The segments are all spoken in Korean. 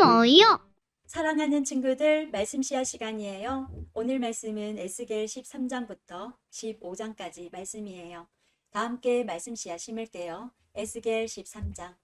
뭐요? 사랑하는 친구들, 말씀 시간 시간이에요. 오늘 말씀은 에스겔 13장부터 15장까지 말씀이에요. 다 함께 말씀 씨앗 심을게요. 에스겔 13장.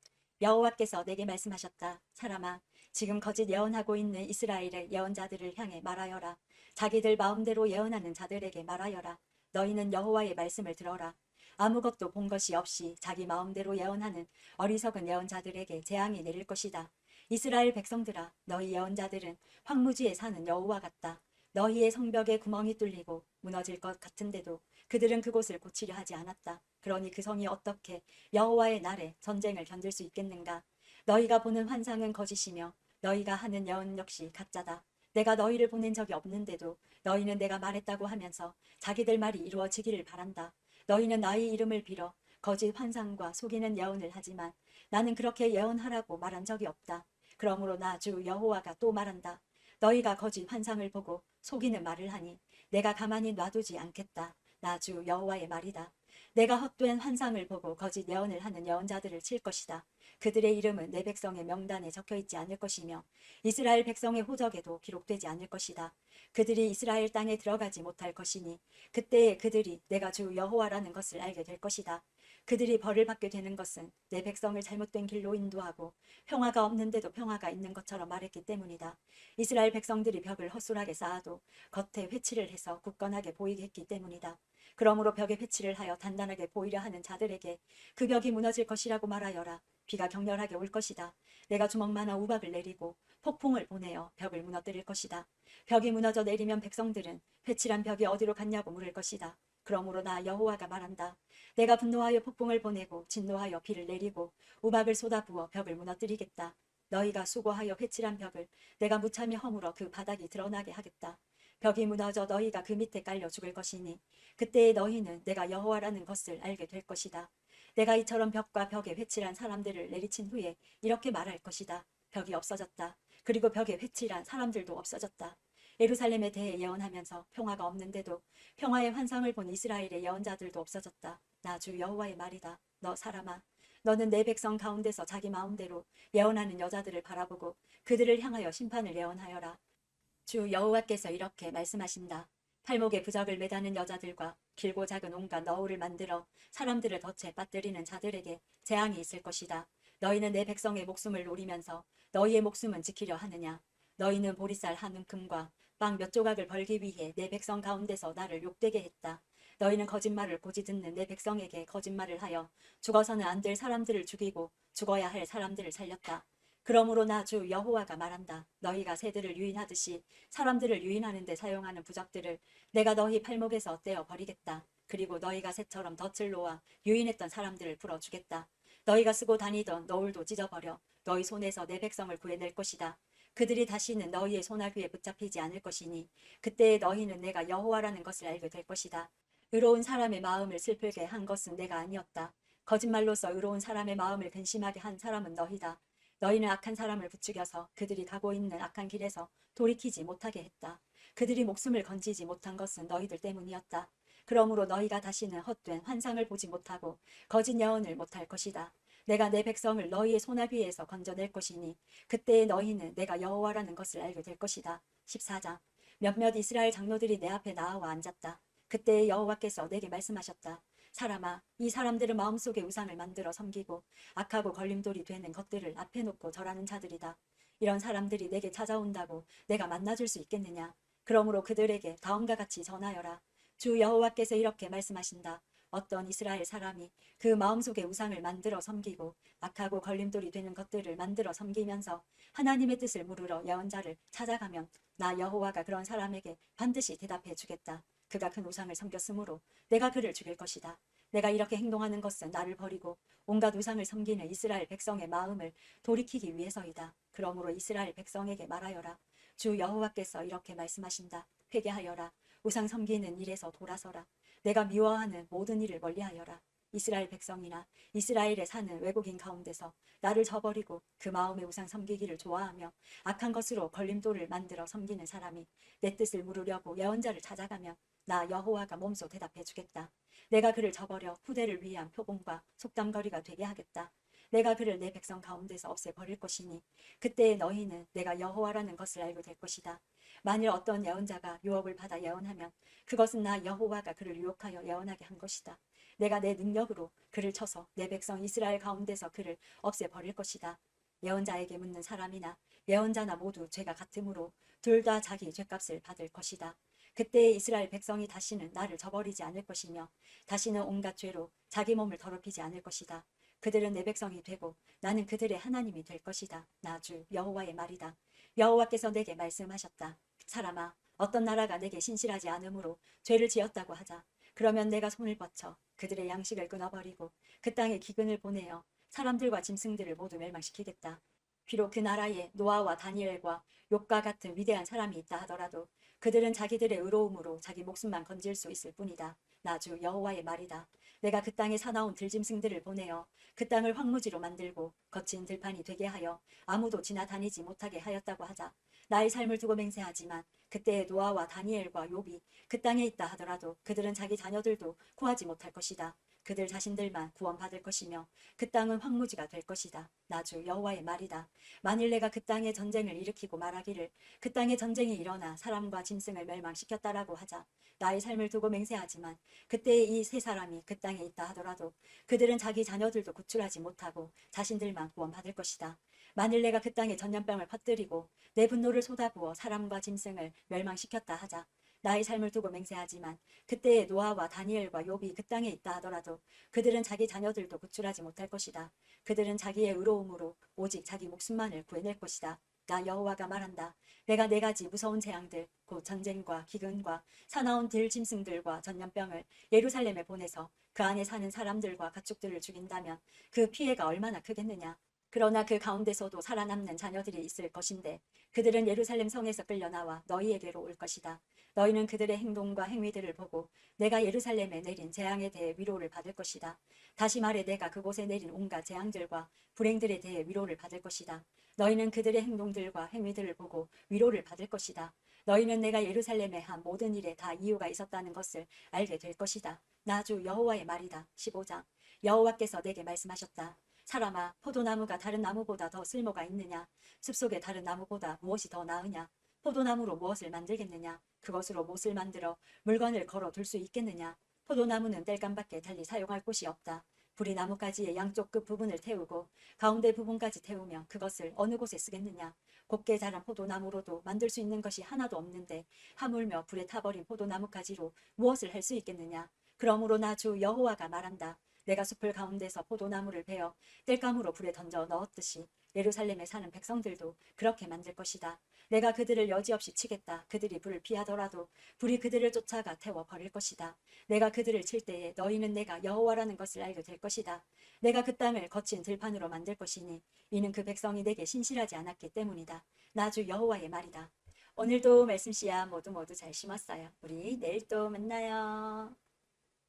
여호와께서 내게 말씀하셨다. 사람아, 지금 거짓 예언하고 있는 이스라엘의 예언자들을 향해 말하여라. 자기들 마음대로 예언하는 자들에게 말하여라. 너희는 여호와의 말씀을 들어라. 아무것도 본 것이 없이 자기 마음대로 예언하는 어리석은 예언자들에게 재앙이 내릴 것이다. 이스라엘 백성들아, 너희 예언자들은 황무지에 사는 여호와 같다. 너희의 성벽에 구멍이 뚫리고 무너질 것 같은데도 그들은 그곳을 고치려 하지 않았다. 그러니 그 성이 어떻게 여호와의 날에 전쟁을 견딜 수 있겠는가? 너희가 보는 환상은 거짓이며 너희가 하는 예언 역시 가짜다. 내가 너희를 보낸 적이 없는데도 너희는 내가 말했다고 하면서 자기들 말이 이루어지기를 바란다. 너희는 나의 이름을 빌어 거짓 환상과 속이는 예언을 하지만 나는 그렇게 예언하라고 말한 적이 없다. 그러므로 나 주 여호와가 또 말한다. 너희가 거짓 환상을 보고 속이는 말을 하니 내가 가만히 놔두지 않겠다. 나 주 여호와의 말이다. 내가 헛된 환상을 보고 거짓 예언을 하는 예언자들을 칠 것이다. 그들의 이름은 내 백성의 명단에 적혀 있지 않을 것이며 이스라엘 백성의 호적에도 기록되지 않을 것이다. 그들이 이스라엘 땅에 들어가지 못할 것이니 그때에 그들이 내가 주 여호와라는 것을 알게 될 것이다. 그들이 벌을 받게 되는 것은 내 백성을 잘못된 길로 인도하고 평화가 없는데도 평화가 있는 것처럼 말했기 때문이다. 이스라엘 백성들이 벽을 헛술하게 쌓아도 겉에 회칠을 해서 굳건하게 보이게 했기 때문이다. 그러므로 벽에 회칠을 하여 단단하게 보이려 하는 자들에게 그 벽이 무너질 것이라고 말하여라. 비가 격렬하게 올 것이다. 내가 주먹만한 우박을 내리고 폭풍을 보내어 벽을 무너뜨릴 것이다. 벽이 무너져 내리면 백성들은 회칠한 벽이 어디로 갔냐고 물을 것이다. 그러므로 나 여호와가 말한다. 내가 분노하여 폭풍을 보내고 진노하여 비를 내리고 우박을 쏟아부어 벽을 무너뜨리겠다. 너희가 수고하여 회칠한 벽을 내가 무참히 허물어 그 바닥이 드러나게 하겠다. 벽이 무너져 너희가 그 밑에 깔려 죽을 것이니 그때에 너희는 내가 여호와라는 것을 알게 될 것이다. 내가 이처럼 벽과 벽에 회칠한 사람들을 내리친 후에 이렇게 말할 것이다. 벽이 없어졌다. 그리고 벽에 회칠한 사람들도 없어졌다. 예루살렘에 대해 예언하면서 평화가 없는데도 평화의 환상을 본 이스라엘의 예언자들도 없어졌다. 나 주 여호와의 말이다. 너 사람아, 너는 내 백성 가운데서 자기 마음대로 예언하는 여자들을 바라보고 그들을 향하여 심판을 예언하여라. 주 여호와께서 이렇게 말씀하신다. 팔목에 부적을 매다는 여자들과 길고 작은 온갖 너울을 만들어 사람들을 덫에 빠뜨리는 자들에게 재앙이 있을 것이다. 너희는 내 백성의 목숨을 노리면서 너희의 목숨은 지키려 하느냐? 너희는 보리쌀 한 움큼과 빵 몇 조각을 벌기 위해 내 백성 가운데서 나를 욕되게 했다. 너희는 거짓말을 고지 듣는 내 백성에게 거짓말을 하여 죽어서는 안 될 사람들을 죽이고 죽어야 할 사람들을 살렸다. 그러므로 나 주 여호와가 말한다. 너희가 새들을 유인하듯이 사람들을 유인하는 데 사용하는 부적들을 내가 너희 팔목에서 떼어 버리겠다. 그리고 너희가 새처럼 덫을 놓아 유인했던 사람들을 풀어주겠다. 너희가 쓰고 다니던 너울도 찢어버려 너희 손에서 내 백성을 구해낼 것이다. 그들이 다시는 너희의 손아귀에 붙잡히지 않을 것이니 그때에 너희는 내가 여호와라는 것을 알게 될 것이다. 의로운 사람의 마음을 슬프게 한 것은 내가 아니었다. 거짓말로서 의로운 사람의 마음을 근심하게 한 사람은 너희다. 너희는 악한 사람을 부추겨서 그들이 가고 있는 악한 길에서 돌이키지 못하게 했다. 그들이 목숨을 건지지 못한 것은 너희들 때문이었다. 그러므로 너희가 다시는 헛된 환상을 보지 못하고 거짓 예언을 못할 것이다. 내가 내 백성을 너희의 손아귀에서 건져낼 것이니 그때에 너희는 내가 여호와라는 것을 알게 될 것이다. 14장. 몇몇 이스라엘 장로들이 내 앞에 나와 앉았다. 그때에 여호와께서 내게 말씀하셨다. 사람아, 이 사람들은 마음속에 우상을 만들어 섬기고 악하고 걸림돌이 되는 것들을 앞에 놓고 절하는 자들이다. 이런 사람들이 내게 찾아온다고 내가 만나줄 수 있겠느냐? 그러므로 그들에게 다음과 같이 전하여라. 주 여호와께서 이렇게 말씀하신다. 어떤 이스라엘 사람이 그 마음속에 우상을 만들어 섬기고 악하고 걸림돌이 되는 것들을 만들어 섬기면서 하나님의 뜻을 물으러 예언자를 찾아가면 나 여호와가 그런 사람에게 반드시 대답해 주겠다. 그가 큰 우상을 섬겼으므로 내가 그를 죽일 것이다. 내가 이렇게 행동하는 것은 나를 버리고 온갖 우상을 섬기는 이스라엘 백성의 마음을 돌이키기 위해서이다. 그러므로 이스라엘 백성에게 말하여라. 주 여호와께서 이렇게 말씀하신다. 회개하여라. 우상 섬기는 일에서 돌아서라. 내가 미워하는 모든 일을 멀리하여라. 이스라엘 백성이나 이스라엘에 사는 외국인 가운데서 나를 저버리고 그 마음의 우상 섬기기를 좋아하며 악한 것으로 걸림돌을 만들어 섬기는 사람이 내 뜻을 물으려고 예언자를 찾아가면 나 여호와가 몸소 대답해 주겠다. 내가 그를 저버려 후대를 위한 표본과 속담거리가 되게 하겠다. 내가 그를 내 백성 가운데서 없애버릴 것이니 그때 너희는 내가 여호와라는 것을 알게 될 것이다. 만일 어떤 예언자가 유혹을 받아 예언하면 그것은 나 여호와가 그를 유혹하여 예언하게 한 것이다. 내가 내 능력으로 그를 쳐서 내 백성 이스라엘 가운데서 그를 없애버릴 것이다. 예언자에게 묻는 사람이나 예언자나 모두 죄가 같으므로 둘 다 자기 죄값을 받을 것이다. 그때 이스라엘 백성이 다시는 나를 저버리지 않을 것이며 다시는 온갖 죄로 자기 몸을 더럽히지 않을 것이다. 그들은 내 백성이 되고 나는 그들의 하나님이 될 것이다. 나 주 여호와의 말이다. 여호와께서 내게 말씀하셨다. 사람아, 어떤 나라가 내게 신실하지 않으므로 죄를 지었다고 하자. 그러면 내가 손을 뻗쳐 그들의 양식을 끊어버리고 그 땅에 기근을 보내어 사람들과 짐승들을 모두 멸망시키겠다. 비록 그 나라에 노아와 다니엘과 욥과 같은 위대한 사람이 있다 하더라도 그들은 자기들의 의로움으로 자기 목숨만 건질 수 있을 뿐이다. 나 주 여호와의 말이다. 내가 그 땅에 사나운 들짐승들을 보내어 그 땅을 황무지로 만들고 거친 들판이 되게 하여 아무도 지나다니지 못하게 하였다고 하자. 나의 삶을 두고 맹세하지만 그때에 노아와 다니엘과 욥이 그 땅에 있다 하더라도 그들은 자기 자녀들도 구하지 못할 것이다. 그들 자신들만 구원받을 것이며 그 땅은 황무지가 될 것이다. 나 주 여호와의 말이다. 만일 내가 그 땅에 전쟁을 일으키고 말하기를 그 땅에 전쟁이 일어나 사람과 짐승을 멸망시켰다라고 하자. 나의 삶을 두고 맹세하지만 그때에 이 세 사람이 그 땅에 있다 하더라도 그들은 자기 자녀들도 구출하지 못하고 자신들만 구원받을 것이다. 만일 내가 그 땅에 전염병을 퍼뜨리고 내 분노를 쏟아부어 사람과 짐승을 멸망시켰다 하자. 나의 삶을 두고 맹세하지만 그때에 노아와 다니엘과 욥이 그 땅에 있다 하더라도 그들은 자기 자녀들도 구출하지 못할 것이다. 그들은 자기의 의로움으로 오직 자기 목숨만을 구해낼 것이다. 나 여호와가 말한다. 내가 네 가지 무서운 재앙들 곧 전쟁과 기근과 사나운 들짐승들과 전염병을 예루살렘에 보내서 그 안에 사는 사람들과 가축들을 죽인다면 그 피해가 얼마나 크겠느냐. 그러나 그 가운데서도 살아남는 자녀들이 있을 것인데 그들은 예루살렘 성에서 끌려나와 너희에게로 올 것이다. 너희는 그들의 행동과 행위들을 보고 내가 예루살렘에 내린 재앙에 대해 위로를 받을 것이다. 다시 말해 내가 그곳에 내린 온갖 재앙들과 불행들에 대해 위로를 받을 것이다. 너희는 그들의 행동들과 행위들을 보고 위로를 받을 것이다. 너희는 내가 예루살렘에 한 모든 일에 다 이유가 있었다는 것을 알게 될 것이다. 나 주 여호와의 말이다. 15장. 여호와께서 내게 말씀하셨다. 사람아, 포도나무가 다른 나무보다 더 쓸모가 있느냐? 숲속의 다른 나무보다 무엇이 더 나으냐? 포도나무로 무엇을 만들겠느냐? 그것으로 못을 만들어 물건을 걸어 둘 수 있겠느냐? 포도나무는 땔감밖에 달리 사용할 곳이 없다. 불이 나뭇가지의 양쪽 끝 부분을 태우고 가운데 부분까지 태우면 그것을 어느 곳에 쓰겠느냐? 곱게 자란 포도나무로도 만들 수 있는 것이 하나도 없는데 하물며 불에 타버린 포도나무가지로 무엇을 할 수 있겠느냐? 그러므로 나 주 여호와가 말한다. 내가 숲을 가운데서 포도나무를 베어 땔감으로 불에 던져 넣었듯이 예루살렘에 사는 백성들도 그렇게 만들 것이다. 내가 그들을 여지없이 치겠다. 그들이 불을 피하더라도 불이 그들을 쫓아가 태워 버릴 것이다. 내가 그들을 칠 때에 너희는 내가 여호와라는 것을 알게 될 것이다. 내가 그 땅을 거친 들판으로 만들 것이니 이는 그 백성이 내게 신실하지 않았기 때문이다. 나 주 여호와의 말이다. 오늘도 말씀 씨앗 모두 잘 심었어요. 우리 내일 또 만나요.